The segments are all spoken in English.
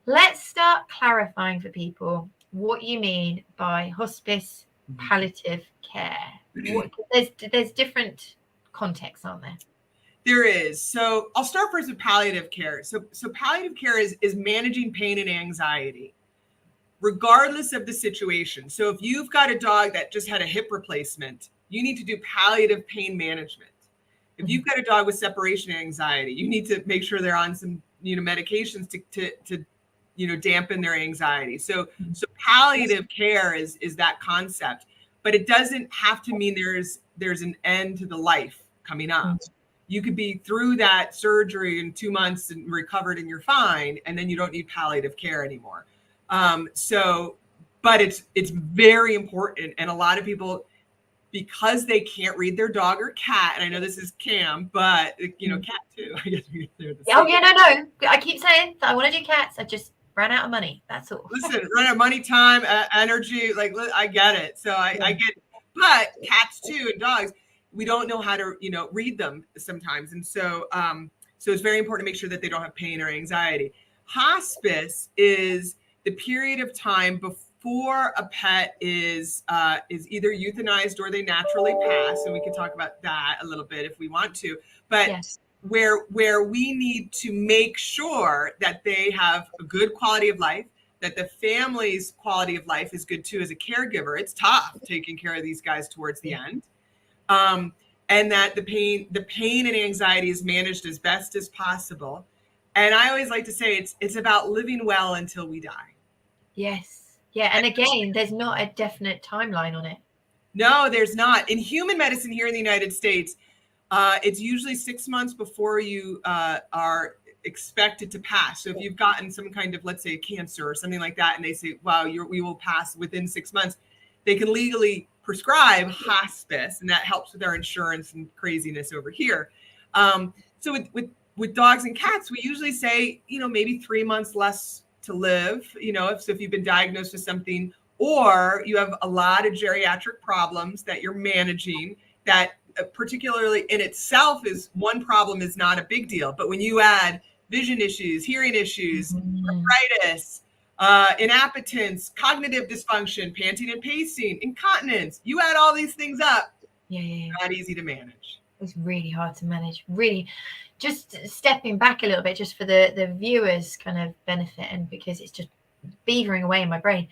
let's start clarifying for people what you mean by hospice palliative care. There's different contexts, aren't there? There is. So I'll start first with palliative care. So palliative care is managing pain and anxiety, regardless of the situation. So if you've got a dog that just had a hip replacement, you need to do palliative pain management. If you've got a dog with separation anxiety, you need to make sure they're on some, medications to dampen their anxiety. So palliative care is that concept, but it doesn't have to mean there's an end to the life coming up. You could be through that surgery in 2 months and recovered and you're fine, and then you don't need palliative care anymore. But it's very important, and a lot of people, because they can't read their dog or cat, and I know this is CAM, but cat too. I guess we can oh yeah, no. I keep saying that I want to do cats. I just ran out of money. That's all. Listen, run out of money, time, energy. Like, I get it. So I get it. But cats too and dogs, we don't know how to, read them sometimes. And so it's very important to make sure that they don't have pain or anxiety. Hospice is the period of time before a pet is either euthanized or they naturally pass. And we can talk about that a little bit if we want to. But yes, where we need to make sure that they have a good quality of life, that the family's quality of life is good too as a caregiver. It's tough taking care of these guys towards the end. And that the pain and anxiety is managed as best as possible. And I always like to say it's about living well until we die. Yes. Yeah. And again, there's not a definite timeline on it. No, there's not. In human medicine here in the United States, it's usually 6 months before you are expected to pass. So if you've gotten some kind of, let's say, cancer or something like that, and they say, wow, we will pass within 6 months, they can legally prescribe hospice, and that helps with our insurance and craziness over here. So with dogs and cats, we usually say, maybe 3 months less to live, if you've been diagnosed with something, or you have a lot of geriatric problems that you're managing, that particularly in itself is one problem is not a big deal. But when you add vision issues, hearing issues, arthritis, inappetence, cognitive dysfunction, panting and pacing, incontinence, you add all these things up, not easy to manage. It's really hard to manage. Really, just stepping back a little bit, just for the viewers' kind of benefit, and because it's just beavering away in my brain.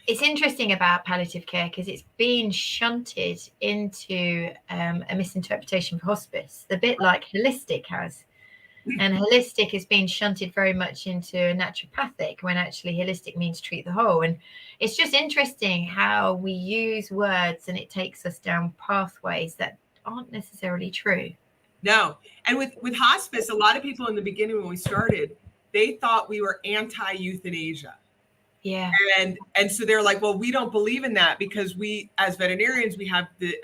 It's interesting about palliative care because it's been shunted into a misinterpretation for hospice, a bit like holistic has. And holistic has been shunted very much into naturopathic, when actually holistic means treat the whole. And it's just interesting how we use words and it takes us down pathways that aren't necessarily true. No. And with hospice, a lot of people in the beginning when we started, they thought we were anti-euthanasia. Yeah. And so they're like, well, we don't believe in that because we, as veterinarians, we have the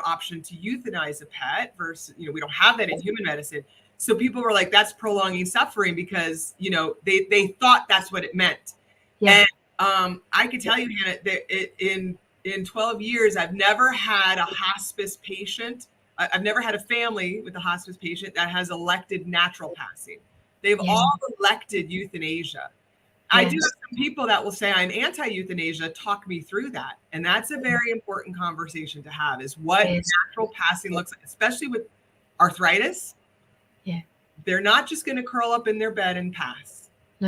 option to euthanize a pet versus, we don't have that in human medicine. So people were like, that's prolonging suffering because, they thought that's what it meant. Yeah. And I can tell you, Hannah, that in 12 years, I've never had a hospice patient. I've never had a family with a hospice patient that has elected natural passing. They've all elected euthanasia. I do have some people that will say I'm anti-euthanasia. Talk me through that. And that's a very important conversation to have, is what natural passing looks like, especially with arthritis. Yeah. They're not just going to curl up in their bed and pass.